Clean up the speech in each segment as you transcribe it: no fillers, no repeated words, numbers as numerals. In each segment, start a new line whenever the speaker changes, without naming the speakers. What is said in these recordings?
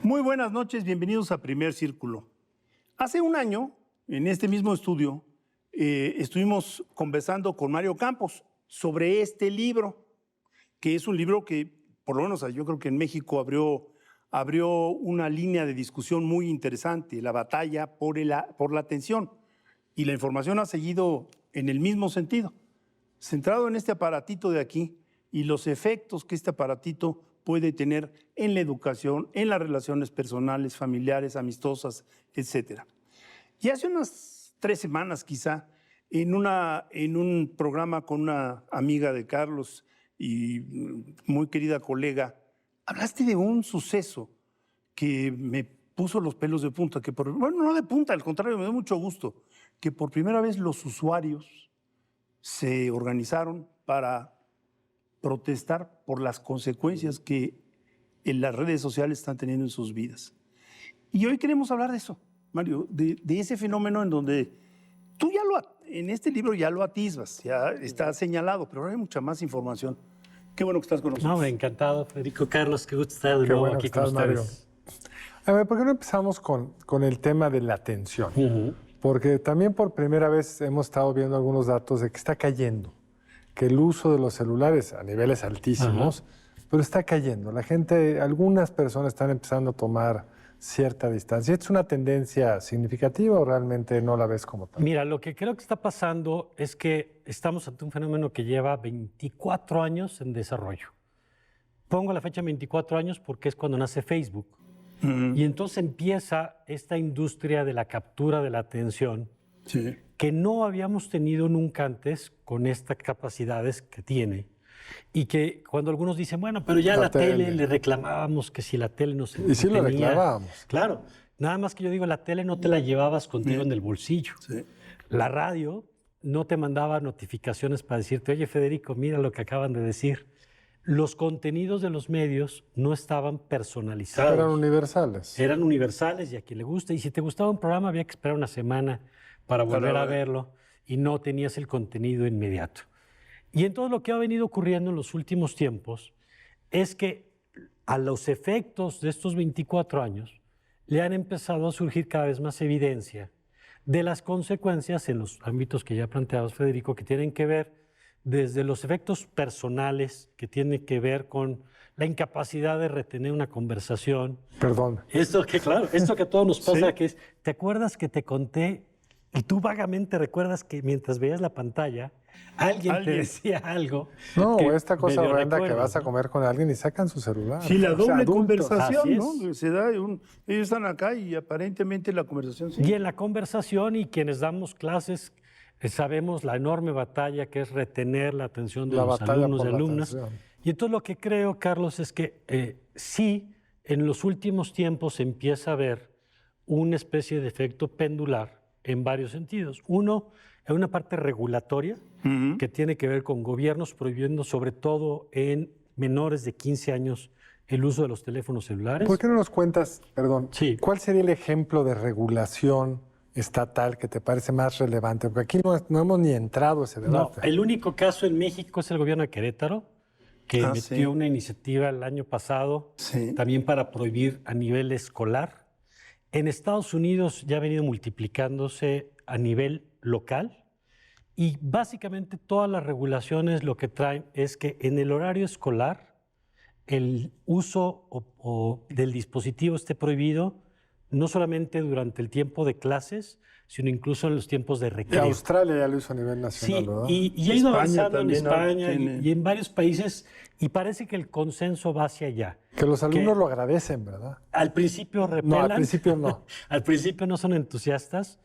Muy buenas noches, bienvenidos a Primer Círculo. Hace un año, en este mismo estudio, estuvimos conversando con Mario Campos sobre este libro, que es un libro que, por lo menos yo creo que en México abrió una línea de discusión muy interesante, la batalla por la atención. Y la información ha seguido en el mismo sentido, centrado en este aparatito de aquí y los efectos que este aparatito puede tener en la educación, en las relaciones personales, familiares, amistosas, etc. Y hace unas 3 semanas quizá, en un programa con una amiga de Carlos y muy querida colega, hablaste de un suceso que me puso los pelos de punta, bueno, no de punta, al contrario, me dio mucho gusto, que por primera vez los usuarios se organizaron para protestar por las consecuencias que en las redes sociales están teniendo en sus vidas. Y hoy queremos hablar de eso, Mario, de ese fenómeno en donde tú en este libro ya lo atisbas, ya está señalado, pero ahora hay mucha más información. Qué bueno que estás con nosotros.
No, encantado, Federico. Carlos, qué gusto estar de nuevo aquí con ustedes.
A ver, ¿por qué no empezamos con el tema de la atención? Porque también por primera vez hemos estado viendo algunos datos de que está cayendo, que el uso de los celulares a niveles altísimos, pero está cayendo. La gente, algunas personas están empezando a tomar cierta distancia. ¿Es una tendencia significativa o realmente no la ves como tal?
Mira, lo que creo que está pasando es que estamos ante un fenómeno que lleva 24 años en desarrollo. Pongo la fecha 24 años porque es cuando nace Facebook. Y entonces empieza esta industria de la captura de la atención que no habíamos tenido nunca antes con estas capacidades que tiene. Y que cuando algunos dicen, bueno, pero ya la tele le reclamábamos que si la tele no se
entretenía. Y sí lo reclamábamos.
Claro, nada más que yo digo, la tele no te la llevabas contigo en el bolsillo. La radio no te mandaba notificaciones para decirte, oye, Federico, mira lo que acaban de decir. Los contenidos de los medios no estaban personalizados.
Eran universales.
Eran universales y a quien le gusta. Y si te gustaba un programa había que esperar una semana para volver a verlo y no tenías el contenido inmediato. Y entonces lo que ha venido ocurriendo en los últimos tiempos es que a los efectos de estos 24 años le han empezado a surgir cada vez más evidencia de las consecuencias en los ámbitos que ya planteabas, Federico, que tienen que ver desde los efectos personales, que tienen que ver con la incapacidad de retener una conversación.
Perdón.
Esto que a todos nos pasa, que es, ¿te acuerdas que te conté? Y tú vagamente recuerdas que mientras veías la pantalla, alguien te decía algo.
No, esta cosa horrenda que vas a comer con alguien y sacan su celular.
Sí, la doble conversación, ¿no? Se da ellos están acá y aparentemente la conversación
Y en la conversación, y quienes damos clases, sabemos la enorme batalla que es retener la atención de los alumnos y alumnas. Y entonces lo que creo, Carlos, es que sí, en los últimos tiempos se empieza a ver una especie de efecto pendular en varios sentidos. Uno, en una parte regulatoria, que tiene que ver con gobiernos prohibiendo, sobre todo en menores de 15 años, el uso de los teléfonos celulares.
¿Por qué no nos cuentas, cuál sería el ejemplo de regulación estatal que te parece más relevante? Porque aquí no hemos ni entrado a ese debate.
No, el único caso en México es el gobierno de Querétaro, que metió una iniciativa el año pasado también para prohibir a nivel escolar. En Estados Unidos ya ha venido multiplicándose a nivel local y básicamente todas las regulaciones lo que traen es que en el horario escolar el uso del dispositivo esté prohibido, no solamente durante el tiempo de clases, sino incluso en los tiempos de recreo.
Y Australia ya lo hizo a nivel nacional, ¿verdad?
Y ha ido avanzando en España y en varios países, y parece que el consenso va hacia allá.
Que los alumnos lo agradecen, ¿verdad?
Al principio repelan.
No, al principio no.
Al principio no son entusiastas,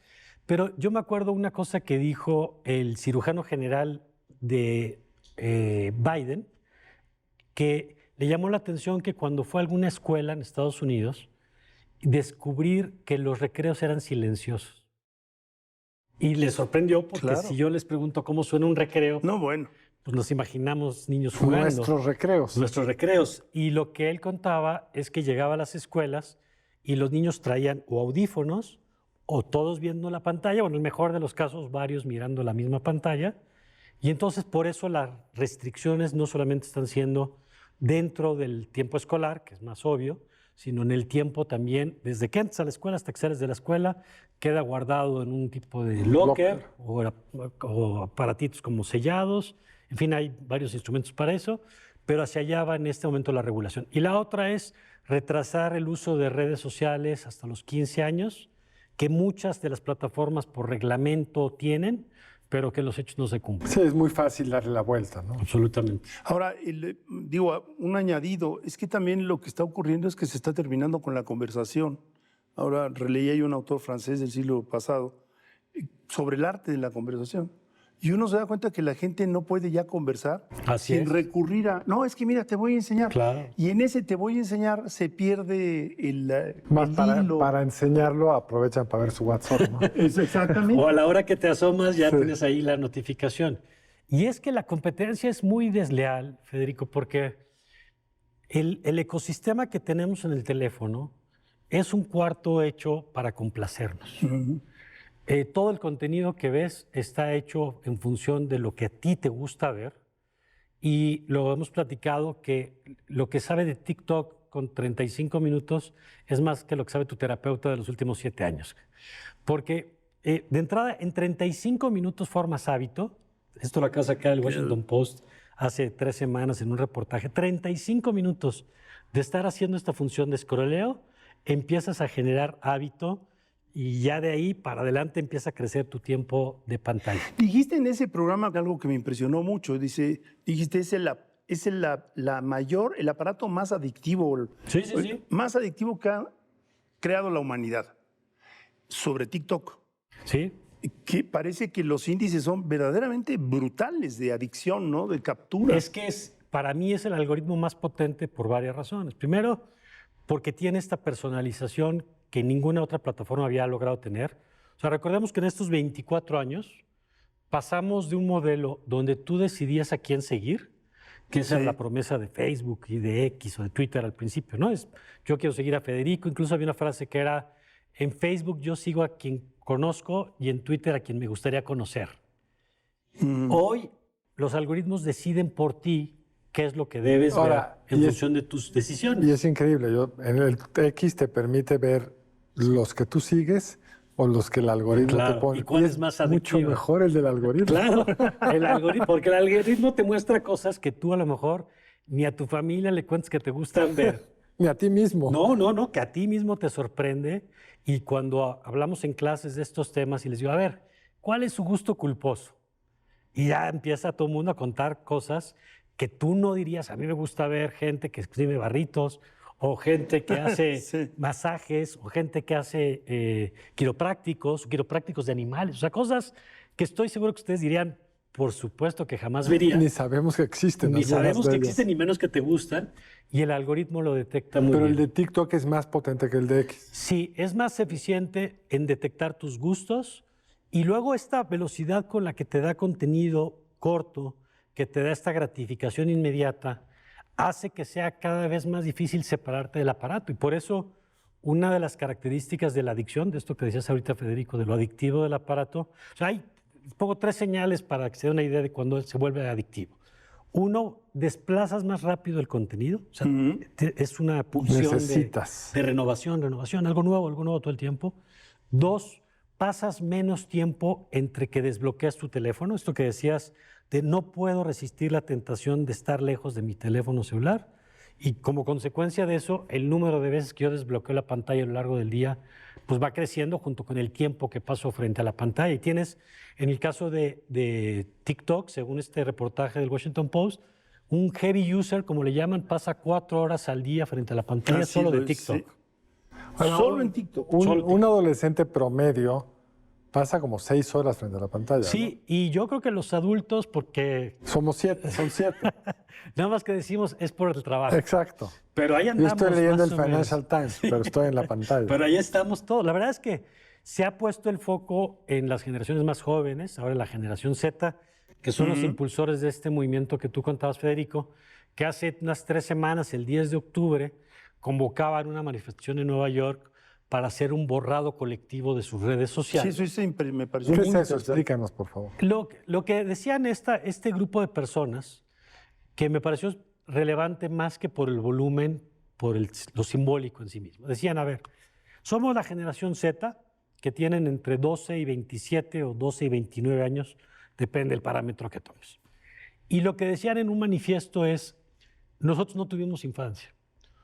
pero yo me acuerdo una cosa que dijo el cirujano general de Biden, que le llamó la atención que cuando fue a alguna escuela en Estados Unidos, descubrir que los recreos eran silenciosos. Y le sorprendió porque si yo les pregunto cómo suena un recreo, pues nos imaginamos niños jugando.
Nuestros recreos.
Nuestros recreos. Y lo que él contaba es que llegaba a las escuelas y los niños traían o audífonos o todos viendo la pantalla, o en el mejor de los casos varios mirando la misma pantalla. Y entonces por eso las restricciones no solamente están siendo dentro del tiempo escolar, que es más obvio, sino en el tiempo también, desde que entras a la escuela hasta que sales de la escuela, queda guardado en un tipo de locker o aparatitos como sellados. En fin, hay varios instrumentos para eso, pero hacia allá va en este momento la regulación. Y la otra es retrasar el uso de redes sociales hasta los 15 años, que muchas de las plataformas por reglamento tienen, pero que los hechos no se cumplen.
Sí, es muy fácil darle la vuelta, ¿no?
Absolutamente.
Ahora, digo, un añadido, es que también lo que está ocurriendo es que se está terminando con la conversación. Ahora, releí ahí un autor francés del siglo pasado sobre el arte de la conversación. Y uno se da cuenta que la gente no puede ya conversar sin recurrir a... No, es que mira, te voy a enseñar.
Claro.
Y en ese te voy a enseñar se pierde el hilo.
Para enseñarlo aprovechan para ver su WhatsApp, ¿no?
Exactamente.
O a la hora que te asomas ya tienes ahí la notificación. Y es que la competencia es muy desleal, Federico, porque el ecosistema que tenemos en el teléfono es un cuarto hecho para complacernos. Todo el contenido que ves está hecho en función de lo que a ti te gusta ver, y lo hemos platicado que lo que sabe de TikTok con 35 minutos es más que lo que sabe tu terapeuta de los últimos 7 años. Porque de entrada, en 35 minutos formas hábito. Esto lo acaba de sacar el Washington Post hace 3 semanas en un reportaje. 35 minutos de estar haciendo esta función de escroleo, empiezas a generar hábito. Y ya de ahí para adelante empieza a crecer tu tiempo de pantalla.
Dijiste en ese programa algo que me impresionó mucho. Dijiste, es el aparato más adictivo, más adictivo que ha creado la humanidad, sobre TikTok.
Sí.
Que parece que los índices son verdaderamente brutales de adicción, ¿no? De captura.
Es que para mí es el algoritmo más potente por varias razones. Primero, porque tiene esta personalización que ninguna otra plataforma había logrado tener. O sea, recordemos que en estos 24 años pasamos de un modelo donde tú decidías a quién seguir, que esa era la promesa de Facebook y de X o de Twitter al principio, ¿no? Yo quiero seguir a Federico. Incluso había una frase que era: en Facebook yo sigo a quien conozco y en Twitter a quien me gustaría conocer. Hoy los algoritmos deciden por ti qué es lo que debes ver en función de tus decisiones.
Y es increíble. En el X te permite ver los que tú sigues o los que el algoritmo te pone.
¿Y cuál es más adictivo?
Mucho mejor el del algoritmo.
Claro, el algoritmo, porque el algoritmo te muestra cosas que tú a lo mejor ni a tu familia le cuentas que te gustan ver.
Ni a ti mismo.
No, que a ti mismo te sorprende. Y cuando hablamos en clases de estos temas y les digo, a ver, ¿cuál es su gusto culposo? Y ya empieza todo el mundo a contar cosas que tú no dirías. A mí me gusta ver gente que escribe barritos, o gente que hace masajes, o gente que hace quiroprácticos de animales. O sea, cosas que estoy seguro que ustedes dirían, por supuesto que jamás verían.
Ni sabemos que existen.
Ni sabemos que existen, ni menos que te gustan. Y el algoritmo lo detecta muy bien.
Pero el de TikTok es más potente que el de X.
Sí, es más eficiente en detectar tus gustos. Y luego esta velocidad con la que te da contenido corto, que te da esta gratificación inmediata, hace que sea cada vez más difícil separarte del aparato. Y por eso, una de las características de la adicción, de esto que decías ahorita, Federico, de lo adictivo del aparato, o sea, pongo 3 señales para que se dé una idea de cuándo se vuelve adictivo. 1, desplazas más rápido el contenido. O sea, es una pulsión de renovación, algo nuevo todo el tiempo. 2, pasas menos tiempo entre que desbloqueas tu teléfono. Esto que decías de no puedo resistir la tentación de estar lejos de mi teléfono celular. Y como consecuencia de eso, el número de veces que yo desbloqueo la pantalla a lo largo del día pues va creciendo junto con el tiempo que paso frente a la pantalla. Y tienes, en el caso de TikTok, según este reportaje del Washington Post, un heavy user, como le llaman, pasa 4 horas al día frente a la pantalla solo de TikTok.
Sí. Solo en TikTok.
Un adolescente promedio pasa como 6 horas frente a la pantalla.
Sí,
¿no?
Y yo creo que los adultos, porque...
Son 7.
Nada más que decimos es por el trabajo.
Exacto.
Pero ahí andamos.
Yo estoy leyendo el
más o menos.
Financial Times, pero estoy en la pantalla.
Pero ahí estamos todos. La verdad es que se ha puesto el foco en las generaciones más jóvenes, ahora la generación Z, que son los impulsores de este movimiento que tú contabas, Federico, que hace unas 3 semanas, el 10 de octubre, convocaban una manifestación en Nueva York para hacer un borrado colectivo de sus redes sociales.
Sí, eso me pareció
¿Qué
muy
es eso?
interesante.
Explícanos, por favor.
Lo que decían este grupo de personas, que me pareció relevante más que por el volumen, por lo simbólico en sí mismo. Decían, a ver, somos la generación Z, que tienen entre 12 y 27 o 12 y 29 años, depende del parámetro que tomes. Y lo que decían en un manifiesto es, nosotros no tuvimos infancia.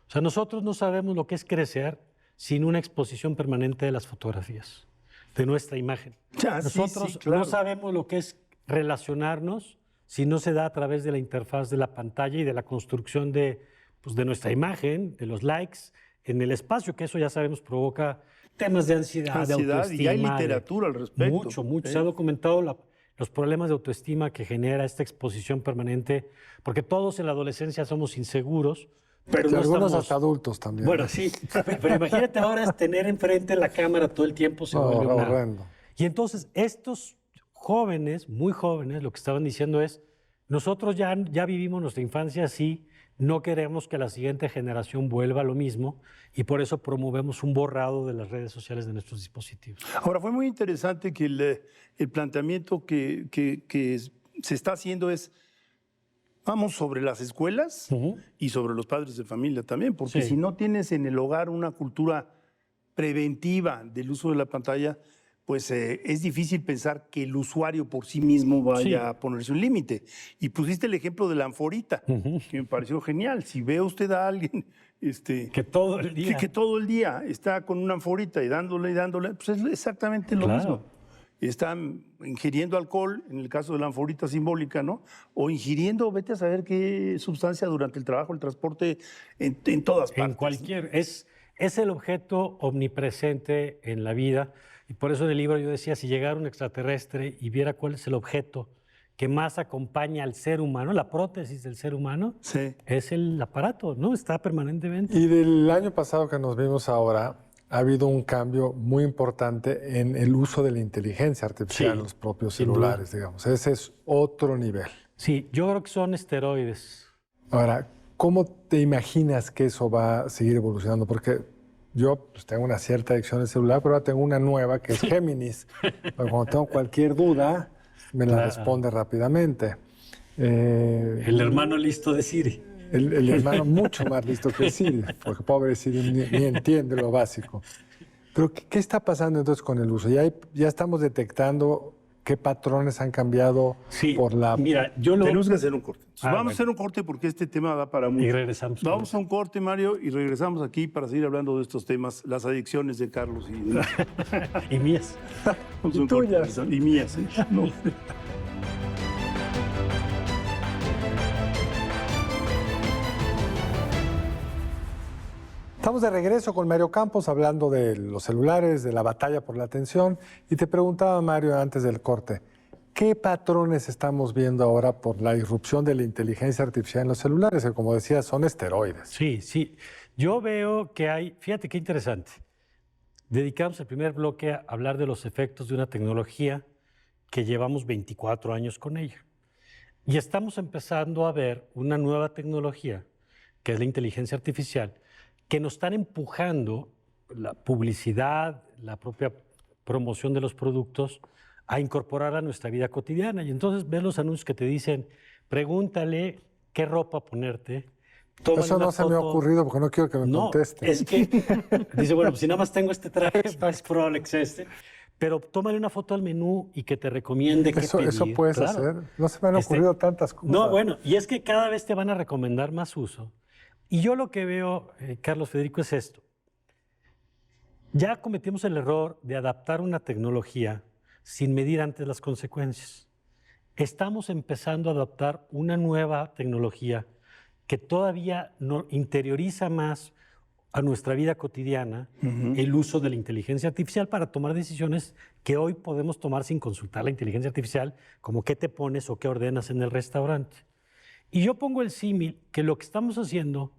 O sea, nosotros no sabemos lo que es crecer sin una exposición permanente de las fotografías, de nuestra imagen. Nosotros no sabemos lo que es relacionarnos si no se da a través de la interfaz de la pantalla y de la construcción de nuestra imagen, de los likes en el espacio, que eso ya sabemos provoca temas de ansiedad, de autoestima.
Y hay literatura al respecto.
Mucho. Se ha documentado los problemas de autoestima que genera esta exposición permanente, porque todos en la adolescencia somos inseguros, pero no
algunos
estamos...
hasta adultos también.
Bueno, sí, pero imagínate ahora es tener enfrente la cámara todo el tiempo, se vuelve
horrendo.
Y entonces estos jóvenes, muy jóvenes, lo que estaban diciendo es, nosotros ya vivimos nuestra infancia así, no queremos que la siguiente generación vuelva a lo mismo y por eso promovemos un borrado de las redes sociales de nuestros dispositivos.
Ahora, fue muy interesante que el planteamiento que se está haciendo es, vamos sobre las escuelas y sobre los padres de familia también, porque si no tienes en el hogar una cultura preventiva del uso de la pantalla, pues es difícil pensar que el usuario por sí mismo vaya a ponerse un límite. Y pusiste el ejemplo de la anforita, que me pareció genial. Si ve usted a alguien
que todo el día.
que todo el día está con una anforita y dándole, pues es exactamente lo mismo. Están ingiriendo alcohol, en el caso de la anforita simbólica, ¿no? O ingiriendo, vete a saber qué sustancia durante el trabajo, el transporte, en todas partes.
En cualquier... Es el objeto omnipresente en la vida. Y por eso en el libro yo decía, si llegara un extraterrestre y viera cuál es el objeto que más acompaña al ser humano, la prótesis del ser humano, es el aparato, ¿no? Está permanentemente.
Y del año pasado que nos vimos ahora, ha habido un cambio muy importante en el uso de la inteligencia artificial en los propios celulares, digamos. Ese es otro nivel.
Sí, yo creo que son esteroides.
Ahora, ¿cómo te imaginas que eso va a seguir evolucionando? Porque yo tengo una cierta adicción al celular, pero ahora tengo una nueva que es Géminis. Cuando tengo cualquier duda, me la responde rápidamente.
El hermano listo de Siri.
El hermano mucho más listo que Siri, porque pobre Siri ni entiende lo básico. Pero, ¿qué está pasando entonces con el uso? Ya estamos detectando qué patrones han cambiado por la...
Mira,
tenemos que hacer un corte. Vamos a hacer un corte porque este tema da para mucho.
Y regresamos.
Vamos a un corte, Mario, y regresamos aquí para seguir hablando de estos temas, las adicciones de Carlos
y mías.
Y tuyas.
Y mías, ¿eh? No.
Estamos de regreso con Mario Campos hablando de los celulares, de la batalla por la atención. Y te preguntaba, Mario, antes del corte, ¿qué patrones estamos viendo ahora por la irrupción de la inteligencia artificial en los celulares? Que, como decía, son esteroides.
Sí. Yo veo que hay, fíjate qué interesante, dedicamos el primer bloque a hablar de los efectos de una tecnología que llevamos 24 años con ella. Y estamos empezando a ver una nueva tecnología, que es la inteligencia artificial, que nos están empujando la publicidad, la propia promoción de los productos a incorporar a nuestra vida cotidiana. Y entonces ves los anuncios que te dicen, pregúntale qué ropa ponerte.
Eso no se me ha ocurrido porque no quiero que me conteste.
Es que dice, bueno, pues si nada más tengo este traje, es probable que sea este. Pero tómale una foto al menú y que te recomiende qué pedir.
Eso puedes hacer. No se me han ocurrido tantas cosas.
No, bueno, y es que cada vez te van a recomendar más uso. Y yo lo que veo, Carlos Federico, es esto. Ya cometimos el error de adaptar una tecnología sin medir antes las consecuencias. Estamos empezando a adaptar una nueva tecnología que todavía no interioriza más a nuestra vida cotidiana el uso de la inteligencia artificial para tomar decisiones que hoy podemos tomar sin consultar la inteligencia artificial, como qué te pones o qué ordenas en el restaurante. Y yo pongo el símil que lo que estamos haciendo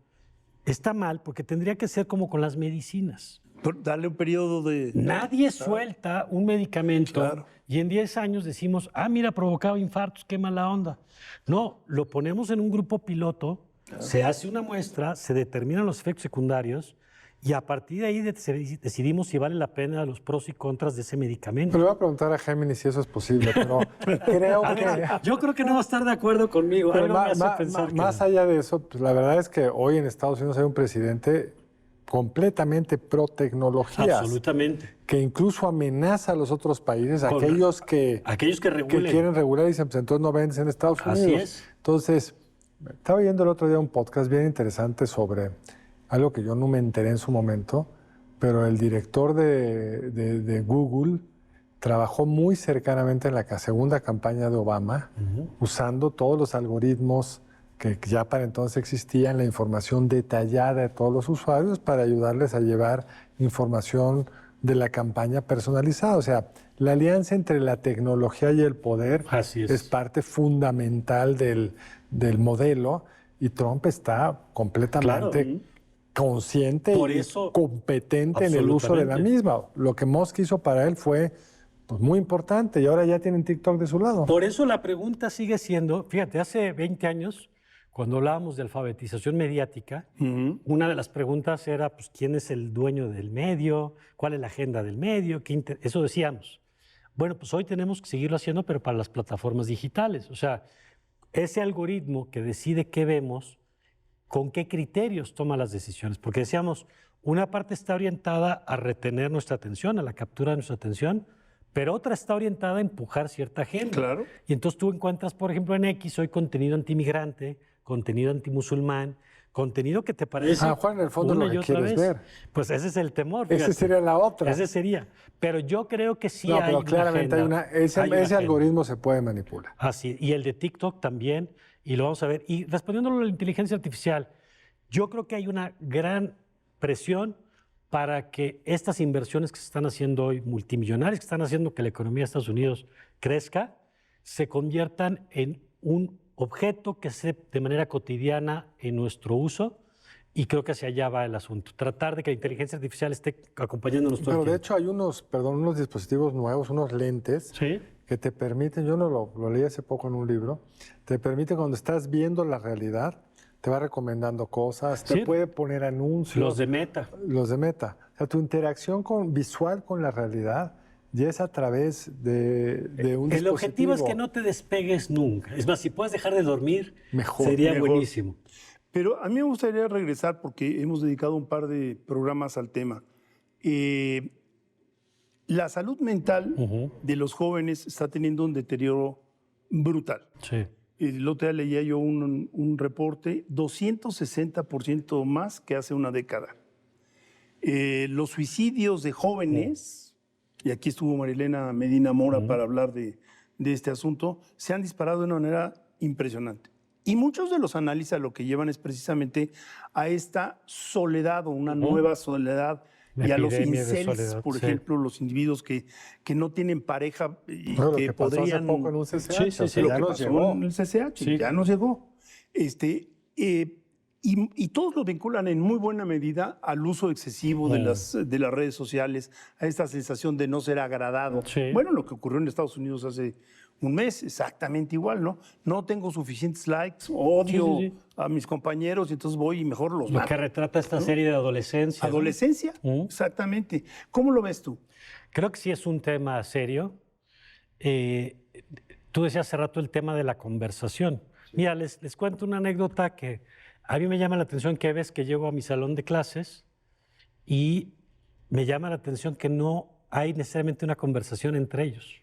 está mal porque tendría que ser como con las medicinas.
Darle un periodo de...
Nadie suelta un medicamento y en 10 años decimos, mira, provocaba infartos, qué mala onda. No, lo ponemos en un grupo piloto, se hace una muestra, se determinan los efectos secundarios Y a partir de ahí decidimos si vale la pena los pros y contras de ese medicamento.
Le voy a preguntar a Géminis si eso es posible, pero creo que...
Yo creo que no va a estar de acuerdo conmigo.
Pero
Algo me hace pensar que
más
no.
allá de eso, pues la verdad es que hoy en Estados Unidos hay un presidente completamente pro tecnologías,
Absolutamente.
que incluso amenaza a los otros países,
Con-
aquellos que
regulen.
quieren regular y dicen, pues entonces no vendes en Estados
Así
Unidos.
es.
Entonces, estaba viendo el otro día un podcast bien interesante sobre algo que yo no me enteré en su momento, pero el director de Google trabajó muy cercanamente en la segunda campaña de Obama, usando todos los algoritmos que ya para entonces existían, la información detallada de todos los usuarios para ayudarles a llevar información de la campaña personalizada. O sea, la alianza entre la tecnología y el poder
Así es.
parte fundamental del modelo, y Trump está completamente
Claro.
consciente
Por
y
eso,
competente en el uso de la
absolutamente.
misma. Lo que Musk hizo para él fue pues, muy importante, y ahora ya tienen TikTok de su lado.
Por eso la pregunta sigue siendo, fíjate, hace 20 años, cuando hablábamos de alfabetización mediática, una de las preguntas era, pues, ¿quién es el dueño del medio? ¿Cuál es la agenda del medio? Eso decíamos. Bueno, pues hoy tenemos que seguirlo haciendo, pero para las plataformas digitales. O sea, ese algoritmo que decide qué vemos, con qué criterios toma las decisiones. Porque decíamos, una parte está orientada a retener nuestra atención, a la captura de nuestra atención, pero otra está orientada a empujar cierta agenda.
Claro.
Y entonces tú encuentras, por ejemplo, en X hoy contenido antimigrante, contenido antimusulmán, contenido que te parece
Juan, en el fondo
una
lo
y
que
otra
quieres
vez.
ver.
Pues ese es el temor.
Esa
fíjate.
sería la otra.
Ese sería. Pero yo creo que sí
No,
hay
pero
una
claramente
agenda. Hay una
ese
agenda.
algoritmo se puede manipular.
Así, y el de TikTok también, y lo vamos a ver. Y respondiendo a la inteligencia artificial, yo creo que hay una gran presión para que estas inversiones que se están haciendo hoy, multimillonarias, que están haciendo que la economía de Estados Unidos crezca, se conviertan en un objeto que se de manera cotidiana en nuestro uso, y creo que hacia allá va el asunto. Tratar de que la inteligencia artificial esté acompañándonos todo
Pero
el
de
tiempo.
hecho hay unos dispositivos nuevos, unos lentes,
Sí.
que te permiten, yo no lo leí hace poco en un libro, te permite cuando estás viendo la realidad, te va recomendando cosas,
Sí.
te puede poner anuncios.
Los de Meta.
Los de Meta. O sea, tu interacción visual con la realidad ya es a través de un dispositivo.
El objetivo es que no te despegues nunca. Es más, si puedes dejar de dormir,
Mejor.
sería
Mejor.
buenísimo.
Pero a mí me gustaría regresar porque hemos dedicado un par de programas al tema. La salud mental de los jóvenes está teniendo un deterioro brutal.
Sí.
El otro día leía yo un reporte, 260% más que hace una década. Los suicidios de jóvenes, y aquí estuvo Marilena Medina Mora para hablar de este asunto, se han disparado de una manera impresionante. Y muchos de los análisis lo que llevan es precisamente a esta soledad o una nueva soledad,
La
y a los
epidemia de
incels,
soledad,
por
sí.
ejemplo, los individuos que no tienen pareja y
Bueno, lo
que
que pasó
podrían...
hace poco en un CCH,
Sí, sí,
o sea,
sí.
Lo
ya
que
nos
pasó
llegó.
en el CCH,
Sí.
ya nos llegó. Y todos lo vinculan en muy buena medida al uso excesivo de las redes sociales, a esta sensación de no ser agradado.
Sí.
Bueno, lo que ocurrió en Estados Unidos hace un mes, exactamente igual, ¿no? No tengo suficientes likes, odio
Sí, sí, sí.
a mis compañeros, y entonces voy y mejor los
Lo
mato.
que retrata esta serie de adolescencia. ¿no?
Adolescencia, exactamente. ¿Cómo lo ves tú?
Creo que sí es un tema serio. Tú decías hace rato el tema de la conversación. Mira, les cuento una anécdota que a mí me llama la atención, que ves que llego a mi salón de clases y me llama la atención que no hay necesariamente una conversación entre ellos.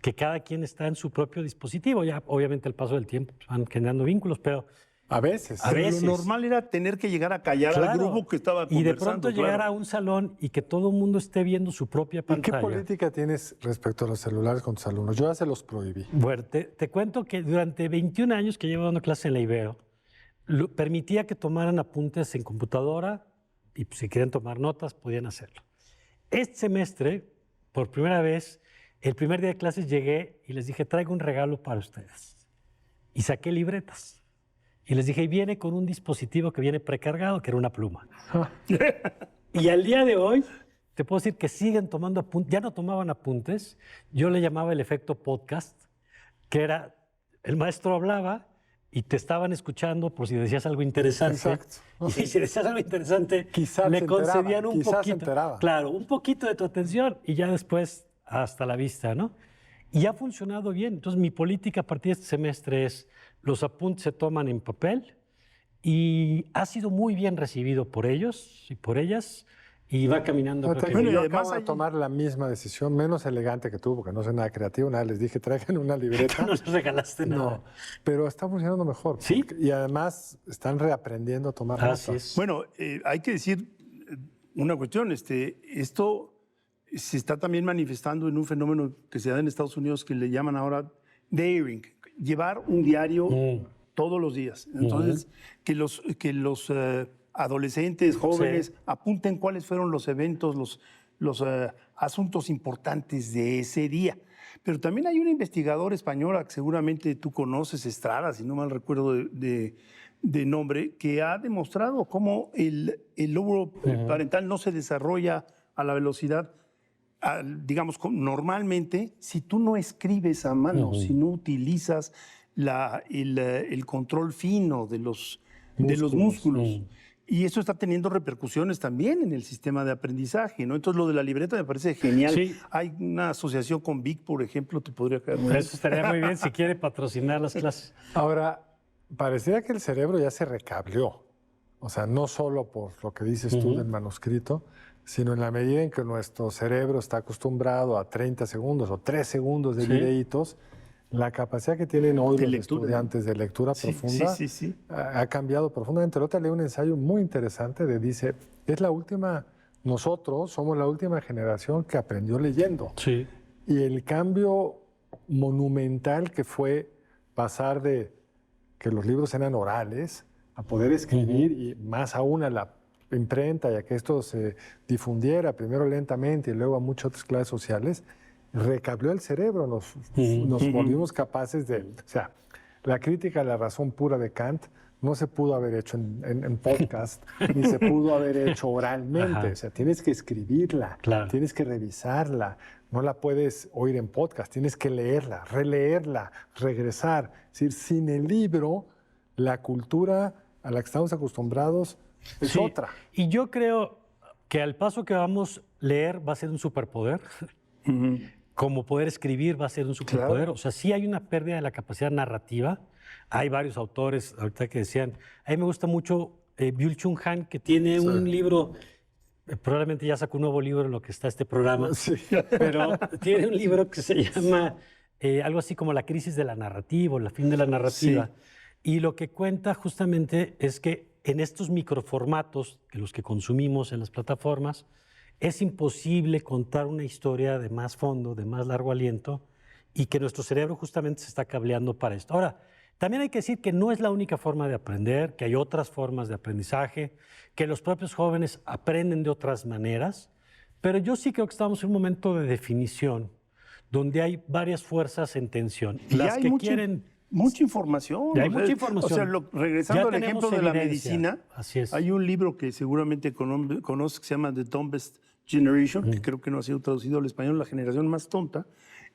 Que cada quien está en su propio dispositivo. Ya, obviamente, al paso del tiempo van generando vínculos, pero
A veces.
A veces.
Lo normal era tener que llegar a callar al
claro,
grupo que estaba
y de
conversando.
pronto llegar a un salón y que todo el mundo esté viendo su propia
¿Y qué
pantalla.
política tienes respecto a los celulares con tus alumnos? Yo ya se los prohibí.
Bueno, te cuento que durante 21 años que llevo dando clase en la Ibero, permitía que tomaran apuntes en computadora y pues, si querían tomar notas podían hacerlo. Este semestre, por primera vez, el primer día de clases llegué y les dije, traigo un regalo para ustedes. Y saqué libretas. Y les dije, y viene con un dispositivo que viene precargado, que era una pluma. Y al día de hoy, te puedo decir que siguen tomando apuntes, ya no tomaban apuntes, yo le llamaba el efecto podcast, que era, el maestro hablaba y te estaban escuchando por si decías algo interesante.
Exacto.
Y si decías algo interesante,
Quizás
le
se enteraban,
concedían un
quizás se
poquito.
enteraban.
Claro, un poquito de tu atención y ya después hasta la vista, ¿no? Y ha funcionado bien. Entonces, mi política a partir de este semestre es: los apuntes se toman en papel y ha sido muy bien recibido por ellos y por ellas y va caminando.
No,
creo que
tranquilo,
bien.
yo
además
acabo de
hay-
tomar la misma decisión, menos elegante que tú, porque no soy nada creativo. Nada, les dije, traigan una libreta.
No les regalaste nada.
No, pero está funcionando mejor.
¿Sí?
Y además están reaprendiendo a tomar
Así
notas.
es.
Bueno, hay que decir una cuestión. Esto se está también manifestando en un fenómeno que se da en Estados Unidos que le llaman ahora daring, llevar un diario todos los días. Entonces, que los adolescentes, jóvenes, apunten cuáles fueron los eventos, los asuntos importantes de ese día. Pero también hay una investigadora española que seguramente tú conoces, Estrada, si no mal recuerdo de nombre, que ha demostrado cómo el lóbulo parental no se desarrolla a la velocidad, digamos, normalmente, si tú no escribes a mano, si no utilizas el control fino de los músculos. Y eso está teniendo repercusiones también en el sistema de aprendizaje, ¿no? Entonces, lo de la libreta me parece genial.
Sí.
Hay una asociación con Vic, por ejemplo, te podría caer muy bien.
Eso estaría muy bien si quiere patrocinar las clases.
Ahora, pareciera que el cerebro ya se recableó. O sea, no solo por lo que dices tú del manuscrito, sino en la medida en que nuestro cerebro está acostumbrado a 30 segundos o 3 segundos de videitos, la capacidad que tienen hoy
De
los
lectura.
estudiantes de lectura
Sí,
profunda
sí.
ha cambiado profundamente. El otro leí un ensayo muy interesante dice, nosotros somos la última generación que aprendió leyendo.
Sí.
Y el cambio monumental que fue pasar de que los libros eran orales a poder escribir y más aún a la imprenta y a que esto se difundiera primero lentamente y luego a muchas otras clases sociales, recableó el cerebro, nos volvimos capaces de... O sea, la crítica a la razón pura de Kant no se pudo haber hecho en podcast, ni se pudo haber hecho oralmente.
Ajá.
O sea, tienes que escribirla,
Claro.
tienes que revisarla, no la puedes oír en podcast, tienes que leerla, releerla, regresar. Es decir, sin el libro, la cultura a la que estamos acostumbrados es
Sí,
otra.
Y yo creo que al paso que vamos, leer va a ser un superpoder. Como poder escribir va a ser un superpoder.
Claro.
O sea, sí hay una pérdida de la capacidad narrativa. Hay varios autores ahorita que decían, a mí me gusta mucho Byul-Chul Han, que tiene un libro, probablemente ya sacó un nuevo libro en lo que está este programa,
Sí.
pero tiene un libro que se llama algo así como La crisis de la narrativa, o La fin de la narrativa. Y lo que cuenta justamente es que en estos microformatos, que los que consumimos en las plataformas, es imposible contar una historia de más fondo, de más largo aliento, y que nuestro cerebro justamente se está cableando para esto. Ahora, también hay que decir que no es la única forma de aprender, que hay otras formas de aprendizaje, que los propios jóvenes aprenden de otras maneras, pero yo sí creo que estamos en un momento de definición, donde hay varias fuerzas en tensión.
Y
Las
hay
que
mucha,
quieren...
mucha información.
Y hay
o sea,
mucha información.
O sea, regresando
Ya
al
tenemos
ejemplo de la
evidencia.
medicina,
Así es.
hay un libro que seguramente conoces que se llama The Dumbest Generation, que creo que no ha sido traducido al español, La generación más tonta,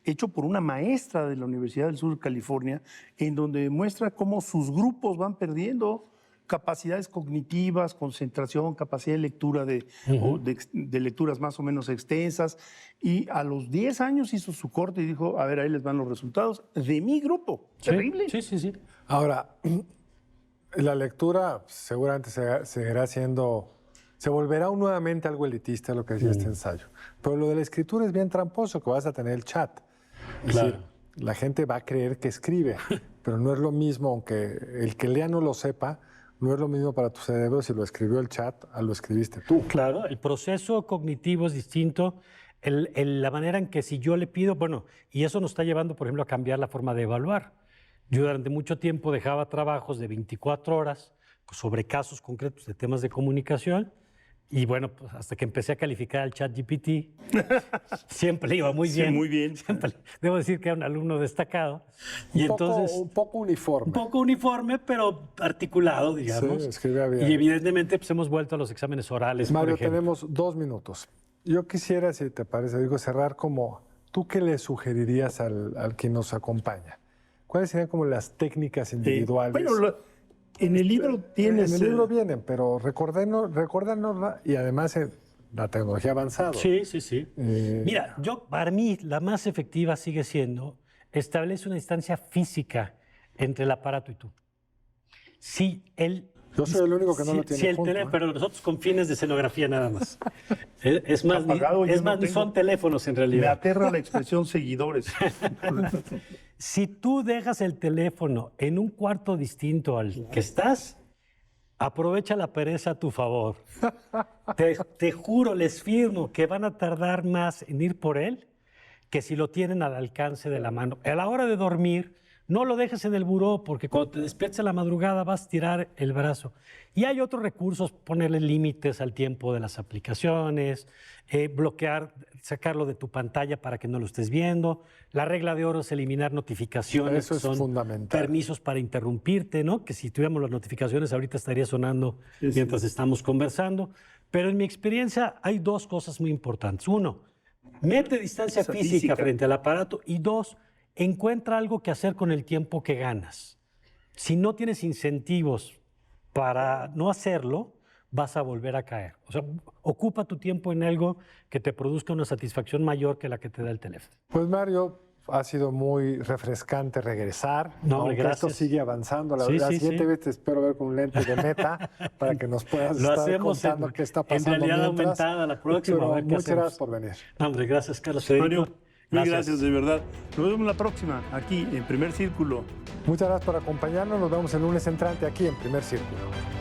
hecho por una maestra de la Universidad del Sur de California, en donde muestra cómo sus grupos van perdiendo capacidades cognitivas, concentración, capacidad de lectura de lecturas más o menos extensas. Y a los 10 años hizo su corte y dijo, a ver, ahí les van los resultados de mi grupo. Terrible.
Sí.
Ahora, la lectura seguramente seguirá siendo, se volverá nuevamente algo elitista, lo que decía este ensayo. Pero lo de la escritura es bien tramposo, que vas a tener el chat. Es
Claro.
decir, la gente va a creer que escribe, pero no es lo mismo, aunque el que lea no lo sepa, no es lo mismo para tu cerebro si lo escribió el chat a lo escribiste tú.
Claro, el proceso cognitivo es distinto. La manera en que si yo le pido, bueno, y eso nos está llevando, por ejemplo, a cambiar la forma de evaluar. Yo durante mucho tiempo dejaba trabajos de 24 horas sobre casos concretos de temas de comunicación y bueno, pues hasta que empecé a calificar al ChatGPT, siempre le iba muy
Sí,
bien.
muy bien.
Debo decir que era un alumno destacado. Y entonces,
Un poco uniforme.
un poco uniforme, pero articulado, digamos.
Sí, escribía bien.
Y evidentemente pues, hemos vuelto a los exámenes orales, por
Mario,
ejemplo.
tenemos 2 minutos. Yo quisiera, si te parece, cerrar como, ¿tú qué le sugerirías al quien nos acompaña? ¿cuáles serían como las técnicas individuales?
Bueno, en el libro tienes...
En el libro vienen, pero recuérdanosla y además la tecnología avanzada.
Sí, sí, sí. Mira, para mí la más efectiva sigue siendo establece una distancia física entre el aparato y tú.
Yo soy el único que no lo tiene junto,
pero nosotros con fines de escenografía nada más. Es más,
apagado,
ni son teléfonos en
Me
realidad.
aterra la expresión seguidores.
Si tú dejas el teléfono en un cuarto distinto al que estás, aprovecha la pereza a tu favor. Te juro, les firmo que van a tardar más en ir por él que si lo tienen al alcance de la mano. A la hora de dormir, no lo dejes en el buró, porque cuando te despiertes a la madrugada vas a tirar el brazo. Y hay otros recursos, ponerle límites al tiempo de las aplicaciones, bloquear, sacarlo de tu pantalla para que no lo estés viendo. La regla de oro es eliminar notificaciones.
Eso es
son
fundamental.
Permisos para interrumpirte, ¿no? Que si tuviéramos las notificaciones ahorita estaría sonando mientras estamos conversando. Pero en mi experiencia hay dos cosas muy importantes. Uno, mete distancia física frente al aparato. Y dos, encuentra algo que hacer con el tiempo que ganas. Si no tienes incentivos para no hacerlo, vas a volver a caer. O sea, ocupa tu tiempo en algo que te produzca una satisfacción mayor que la que te da el teléfono.
Pues Mario, ha sido muy refrescante regresar.
No,
aunque
gracias.
esto sigue avanzando. La siguiente vez te espero ver con un lente de Meta para que nos puedas estar contando qué está pasando.
En realidad
mientras.
aumentada la próxima.
Pero
a ver qué
muchas gracias por venir.
No, hombre, gracias, Carlos Federico.
Mario, mil gracias de verdad. Nos vemos la próxima, aquí en Primer Círculo.
Muchas gracias por acompañarnos. Nos vemos el lunes entrante aquí en Primer Círculo.